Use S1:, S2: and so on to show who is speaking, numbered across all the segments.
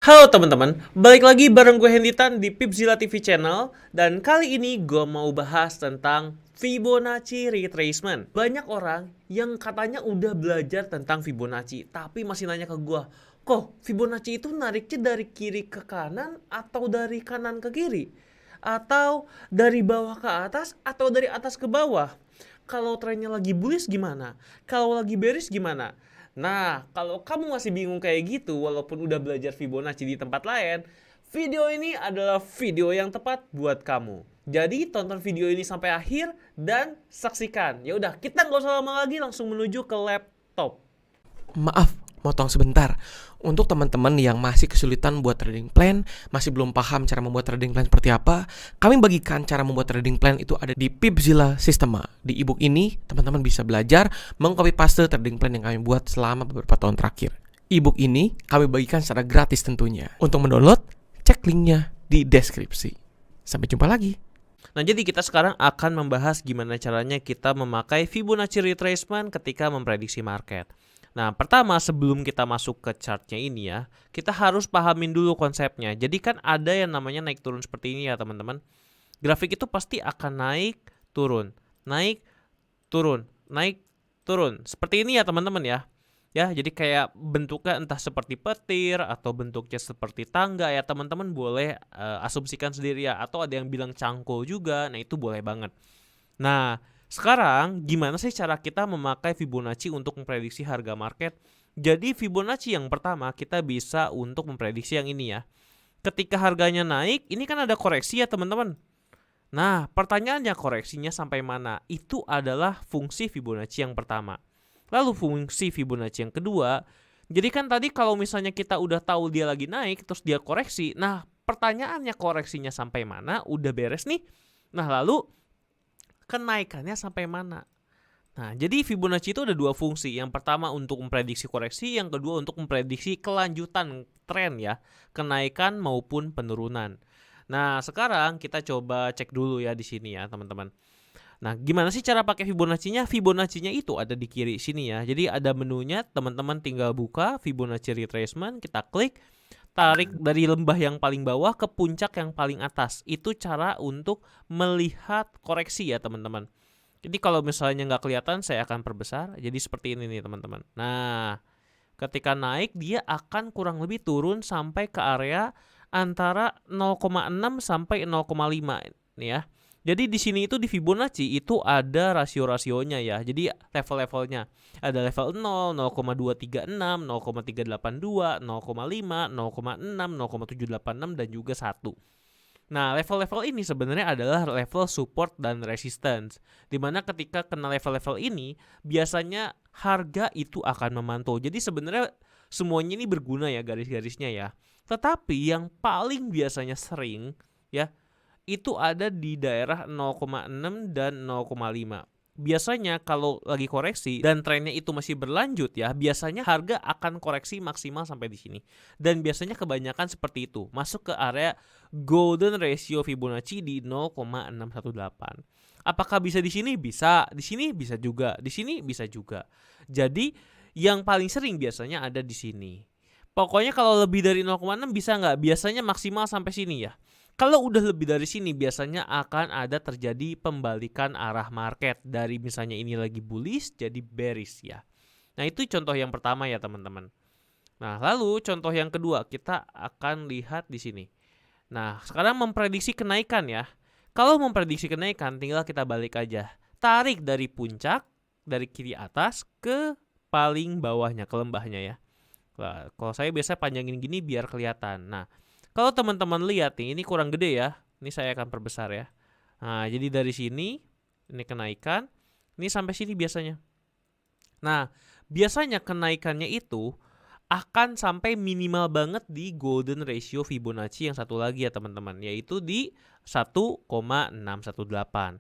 S1: Halo teman-teman, balik lagi bareng gue Henditan di Pipzilla TV channel. Dan kali ini gue mau bahas tentang Fibonacci retracement. Banyak orang yang katanya udah belajar tentang Fibonacci, tapi masih nanya ke gue, kok Fibonacci itu nariknya dari kiri ke kanan atau dari kanan ke kiri? Atau dari bawah ke atas atau dari atas ke bawah? Kalau trennya lagi bullish gimana? Kalau lagi bearish gimana? Nah, kalau kamu masih bingung kayak gitu, walaupun udah belajar Fibonacci di tempat lain, video ini adalah video yang tepat buat kamu. Jadi tonton video ini sampai akhir dan saksikan. Ya udah, kita nggak usah lama lagi, langsung menuju ke laptop.
S2: Maaf, motong sebentar. Untuk teman-teman yang masih kesulitan buat trading plan, masih belum paham cara membuat trading plan seperti apa, kami bagikan cara membuat trading plan itu ada di Pipzilla Systema. Di ebook ini, teman-teman bisa belajar mengcopy paste trading plan yang kami buat selama beberapa tahun terakhir. Ebook ini kami bagikan secara gratis tentunya. Untuk mendownload, cek linknya di deskripsi. Sampai jumpa lagi.
S1: Nah, jadi kita sekarang akan membahas gimana caranya kita memakai Fibonacci retracement ketika memprediksi market. Nah, pertama sebelum kita masuk ke chartnya ini ya, kita harus pahamin dulu konsepnya. Jadi kan ada yang namanya naik turun seperti ini ya teman-teman. Grafik itu pasti akan naik, turun, naik, turun, naik, turun. Seperti ini ya teman-teman ya. Ya, jadi kayak bentuknya entah seperti petir atau bentuknya seperti tangga ya teman-teman boleh asumsikan sendiri ya. Atau ada yang bilang cangkul juga, nah itu boleh banget. Nah, sekarang gimana sih cara kita memakai Fibonacci untuk memprediksi harga market? Jadi Fibonacci yang pertama kita bisa untuk memprediksi yang ini ya. Ketika harganya naik, ini kan ada koreksi ya teman-teman. Nah, pertanyaannya koreksinya sampai mana? Itu adalah fungsi Fibonacci yang pertama. Lalu fungsi Fibonacci yang kedua, jadi kan tadi kalau misalnya kita udah tahu dia lagi naik, terus dia koreksi. Nah, pertanyaannya koreksinya sampai mana? Udah beres nih. Nah, lalu kenaikannya sampai mana? Nah, jadi Fibonacci itu ada dua fungsi. Yang pertama untuk memprediksi koreksi, yang kedua untuk memprediksi kelanjutan tren ya, kenaikan maupun penurunan. Nah, sekarang kita coba cek dulu ya di sini ya, teman-teman. Nah, gimana sih cara pakai Fibonacci-nya? Fibonacci-nya itu ada di kiri sini ya. Jadi ada menunya, teman-teman tinggal buka Fibonacci retracement, kita klik, tarik dari lembah yang paling bawah ke puncak yang paling atas. Itu cara untuk melihat koreksi ya, teman-teman. Jadi kalau misalnya nggak kelihatan, saya akan perbesar. Jadi seperti ini nih, teman-teman. Nah, ketika naik, dia akan kurang lebih turun sampai ke area antara 0,6 sampai 0,5 nih ya. Jadi di sini itu di Fibonacci itu ada rasio-rasionya ya. Jadi level-levelnya. Ada level 0, 0,236, 0,382, 0,5, 0,6, 0,786 dan juga 1. Nah, level-level ini sebenarnya adalah level support dan resistance. Dimana ketika kena level-level ini, biasanya harga itu akan memantau. Jadi sebenarnya semuanya ini berguna ya garis-garisnya ya. Tetapi yang paling biasanya sering ya, itu ada di daerah 0,6 dan 0,5. Biasanya kalau lagi koreksi dan trennya itu masih berlanjut ya, biasanya harga akan koreksi maksimal sampai di sini. Dan biasanya kebanyakan seperti itu, masuk ke area golden ratio Fibonacci di 0,618. Apakah bisa di sini? Bisa. Di sini bisa juga. Di sini bisa juga. Jadi yang paling sering biasanya ada di sini. Pokoknya kalau lebih dari 0,6 bisa nggak? Biasanya maksimal sampai sini ya. Kalau udah lebih dari sini biasanya akan ada terjadi pembalikan arah market dari misalnya ini lagi bullish jadi bearish ya. Nah, itu contoh yang pertama ya, teman-teman. Nah, lalu contoh yang kedua kita akan lihat di sini. Nah, sekarang memprediksi kenaikan ya. Kalau memprediksi kenaikan tinggal kita balik aja. Tarik dari puncak dari kiri atas ke paling bawahnya, ke lembahnya ya. Nah, kalau saya biasa panjangin gini biar kelihatan. Nah, kalau teman-teman lihat nih, ini kurang gede ya. Ini saya akan perbesar ya. Nah, jadi dari sini, ini kenaikan. Ini sampai sini biasanya. Nah, biasanya kenaikannya itu akan sampai minimal banget di golden ratio Fibonacci yang satu lagi ya teman-teman. Yaitu di 1,618.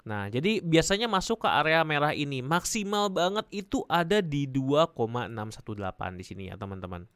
S1: Nah, jadi biasanya masuk ke area merah ini. Maksimal banget itu ada di 2,618 di sini ya teman-teman.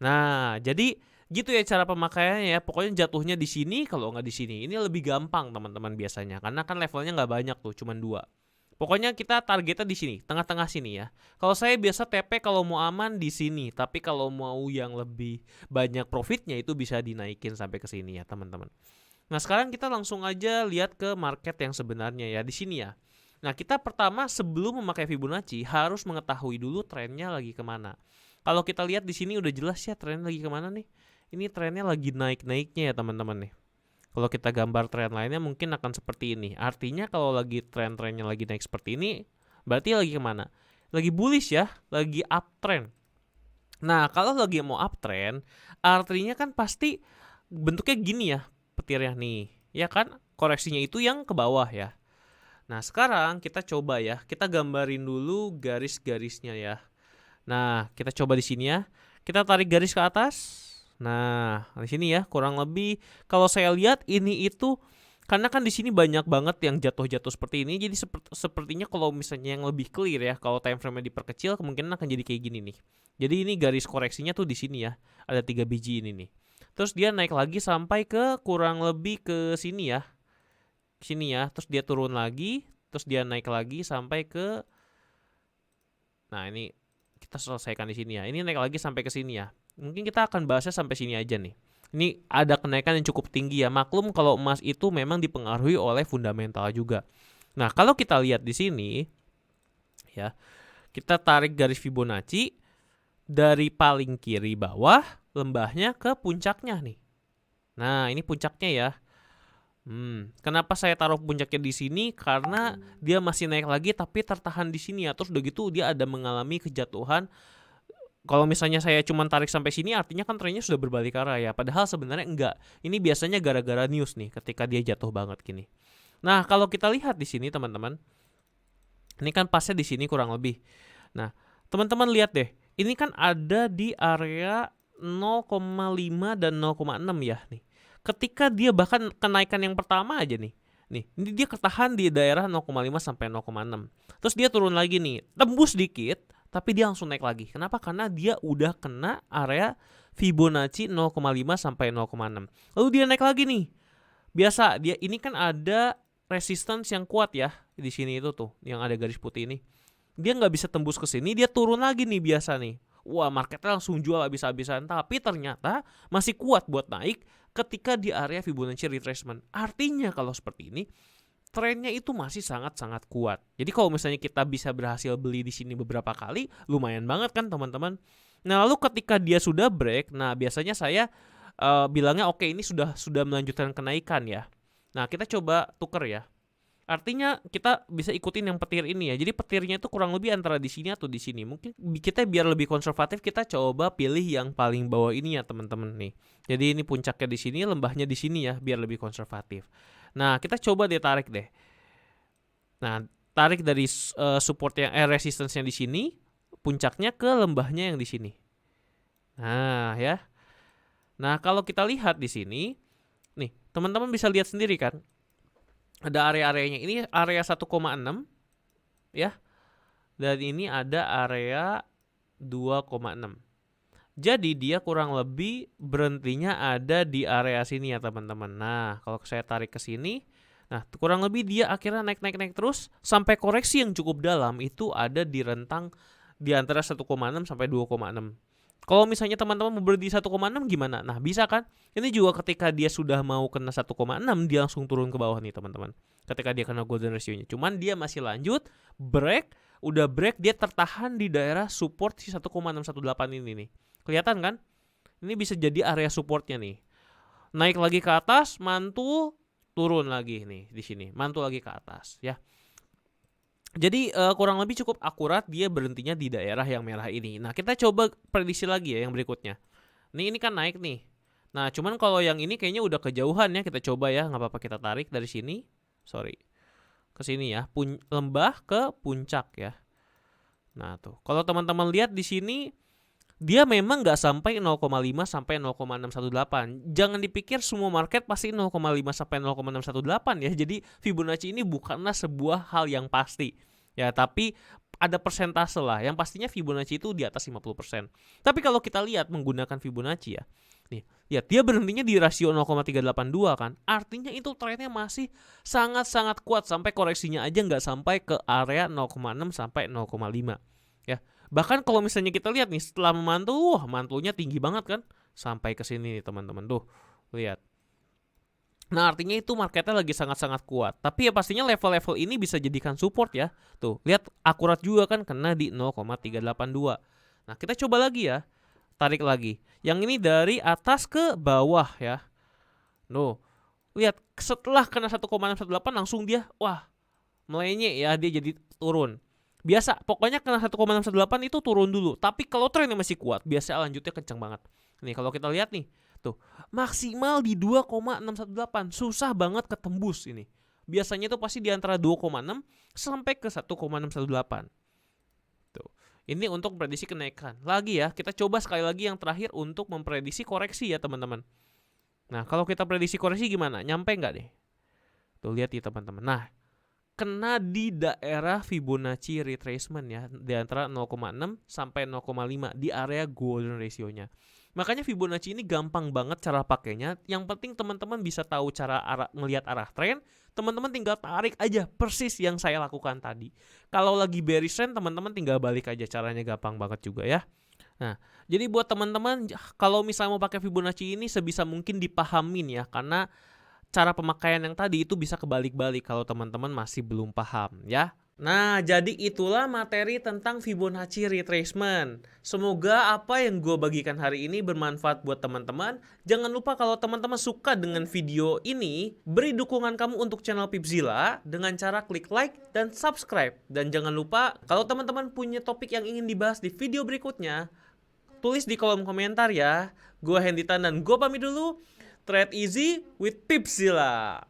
S1: Nah, jadi gitu ya cara pemakaiannya ya. Pokoknya jatuhnya di sini kalau nggak di sini. Ini lebih gampang teman-teman biasanya. Karena kan levelnya nggak banyak tuh, cuma 2. Pokoknya kita targetnya di sini, tengah-tengah sini ya. Kalau saya biasa TP kalau mau aman di sini, tapi kalau mau yang lebih banyak profitnya itu bisa dinaikin sampai ke sini ya, teman-teman. Nah, sekarang kita langsung aja lihat ke market yang sebenarnya ya, di sini ya. Nah, kita pertama sebelum memakai Fibonacci harus mengetahui dulu trennya lagi kemana. Kalau kita lihat di sini udah jelas ya trennya lagi kemana nih. Ini trennya lagi naik-naiknya ya, teman-teman nih. Kalau kita gambar tren lainnya mungkin akan seperti ini. Artinya kalau lagi tren-trennya lagi naik seperti ini, berarti lagi kemana? Lagi bullish ya, lagi uptrend. Nah, kalau lagi mau uptrend, artinya kan pasti bentuknya gini ya, petirnya nih. Ya kan, koreksinya itu yang ke bawah ya. Nah, sekarang kita coba ya, kita gambarin dulu garis-garisnya ya. Nah, kita coba di sini ya. Kita tarik garis ke atas. Nah, di sini ya kurang lebih kalau saya lihat ini itu karena kan di sini banyak banget yang jatuh-jatuh seperti ini. Jadi sepertinya kalau misalnya yang lebih clear ya, kalau time frame-nya diperkecil kemungkinan akan jadi kayak gini nih. Jadi ini garis koreksinya tuh di sini ya. Ada 3 biji ini nih. Terus dia naik lagi sampai ke kurang lebih ke sini ya. Sini ya, terus dia turun lagi, terus dia naik lagi sampai ke nah, ini kita selesaikan di sini ya. Ini naik lagi sampai ke sini ya. Mungkin kita akan bahasnya sampai sini aja nih. Ini ada kenaikan yang cukup tinggi ya. Maklum kalau emas itu memang dipengaruhi oleh fundamental juga. Nah, kalau kita lihat di sini ya, kita tarik garis Fibonacci dari paling kiri bawah lembahnya ke puncaknya nih. Nah, ini puncaknya ya. Kenapa saya taruh puncaknya di sini? Karena dia masih naik lagi tapi tertahan di sini ya. Terus udah gitu dia ada mengalami kejatuhan. Kalau misalnya saya cuma tarik sampai sini artinya kan trennya sudah berbalik arah ya. Padahal sebenarnya enggak. Ini biasanya gara-gara news nih ketika dia jatuh banget gini. Nah, kalau kita lihat di sini teman-teman. Ini kan pasnya di sini kurang lebih. Nah, teman-teman lihat deh. Ini kan ada di area 0,5 dan 0,6 ya nih. Ketika dia bahkan kenaikan yang pertama aja nih. Nih, ini dia ketahan di daerah 0,5 sampai 0,6. Terus dia turun lagi nih, tembus dikit, tapi dia langsung naik lagi. Kenapa? Karena dia udah kena area Fibonacci 0,5 sampai 0,6. Lalu dia naik lagi nih. Biasa, dia ini kan ada resistance yang kuat ya di sini itu tuh, yang ada garis putih ini. Dia nggak bisa tembus ke sini, dia turun lagi nih biasa nih. Wah, marketnya langsung jual habis-habisan. Tapi ternyata masih kuat buat naik ketika di area Fibonacci retracement. Artinya kalau seperti ini, trennya itu masih sangat-sangat kuat. Jadi kalau misalnya kita bisa berhasil beli di sini beberapa kali, lumayan banget kan teman-teman. Nah, lalu ketika dia sudah break, nah biasanya saya bilangnya oke, ini sudah melanjutkan kenaikan ya. Nah, kita coba tuker ya. Artinya kita bisa ikutin yang petir ini ya. Jadi petirnya itu kurang lebih antara di sini atau di sini. Mungkin kita biar lebih konservatif kita coba pilih yang paling bawah ini ya teman-teman nih. Jadi ini puncaknya di sini, lembahnya di sini ya biar lebih konservatif. Nah, kita coba tarik deh. Nah, tarik dari support yang resistance-nya di sini, puncaknya ke lembahnya yang di sini. Nah, ya. Nah, kalau kita lihat di sini, nih, teman-teman bisa lihat sendiri kan. Ada area-areanya. Ini area 1,6 ya. Dan ini ada area 2,6. Jadi dia kurang lebih berhentinya ada di area sini ya teman-teman. Nah, kalau saya tarik ke sini, nah kurang lebih dia akhirnya naik terus sampai koreksi yang cukup dalam itu ada di rentang di antara 1,6 sampai 2,6. Kalau misalnya teman-teman mau berhenti 1,6 gimana? Nah, bisa kan? Ini juga ketika dia sudah mau kena 1,6 dia langsung turun ke bawah nih teman-teman. Ketika dia kena golden ratio-nya. Cuman dia masih lanjut, break, udah break dia tertahan di daerah support si 1,618 ini nih. Kelihatan kan? Ini bisa jadi area supportnya nih. Naik lagi ke atas, mantul, turun lagi nih di sini. Mantul lagi ke atas ya. Jadi kurang lebih cukup akurat dia berhentinya di daerah yang merah ini. Nah, kita coba prediksi lagi ya yang berikutnya. Ini kan naik nih. Nah, cuman kalau yang ini kayaknya udah kejauhan ya. Kita coba ya, nggak apa-apa kita tarik dari sini. Sorry. Ke sini ya, lembah ke puncak ya. Nah, tuh. Kalau teman-teman lihat di sini dia memang nggak sampai 0,5 sampai 0,618. Jangan dipikir semua market pasti 0,5 sampai 0,618 ya. Jadi Fibonacci ini bukanlah sebuah hal yang pasti. Ya, tapi ada persentase lah. Yang pastinya Fibonacci itu di atas 50%. Tapi kalau kita lihat menggunakan Fibonacci ya. Nih, Lihat, dia berhentinya di rasio 0,382 kan. Artinya itu trennya masih sangat-sangat kuat sampai koreksinya aja nggak sampai ke area 0,6 sampai 0,5 ya. Bahkan kalau misalnya kita lihat nih setelah memantul, wah mantulnya tinggi banget kan sampai ke sini nih teman-teman tuh. Lihat. Nah, artinya itu marketnya lagi sangat-sangat kuat. Tapi ya pastinya level-level ini bisa jadikan support ya. Tuh, lihat akurat juga kan kena di 0,382. Nah, kita coba lagi ya. Tarik lagi. Yang ini dari atas ke bawah ya. Nuh, lihat setelah kena 1,618 langsung dia melenyek ya, dia jadi turun. Biasa, pokoknya kena 1,618 itu turun dulu. Tapi kalau trennya masih kuat, biasa lanjutnya kencang banget. Nih, kalau kita lihat nih, tuh, maksimal di 2,618. Susah banget ketembus ini. Biasanya tuh pasti di antara 2,6 sampai ke 1,618. Tuh. Ini untuk prediksi kenaikan. Lagi ya, kita coba sekali lagi yang terakhir untuk memprediksi koreksi ya, teman-teman. Nah, kalau kita prediksi koreksi gimana? Nyampe nggak deh? Tuh, lihat ya, teman-teman. Nah, kena di daerah Fibonacci retracement ya, di antara 0,6 sampai 0,5 di area golden ratio-nya. Makanya Fibonacci ini gampang banget cara pakainya. Yang penting teman-teman bisa tahu cara melihat arah tren. Teman-teman tinggal tarik aja persis yang saya lakukan tadi. Kalau lagi bearish trend, teman-teman tinggal balik aja, caranya gampang banget juga ya. Nah, jadi buat teman-teman kalau misalnya mau pakai Fibonacci ini sebisa mungkin dipahamin ya, karena cara pemakaian yang tadi itu bisa kebalik-balik kalau teman-teman masih belum paham ya. Nah, jadi itulah materi tentang Fibonacci retracement. Semoga apa yang gue bagikan hari ini bermanfaat buat teman-teman. Jangan lupa kalau teman-teman suka dengan video ini, beri dukungan kamu untuk channel Pipzilla dengan cara klik like dan subscribe. Dan jangan lupa kalau teman-teman punya topik yang ingin dibahas di video berikutnya, tulis di kolom komentar ya. Gue Henditan dan gue pamit dulu. Trade easy with Pipzilla.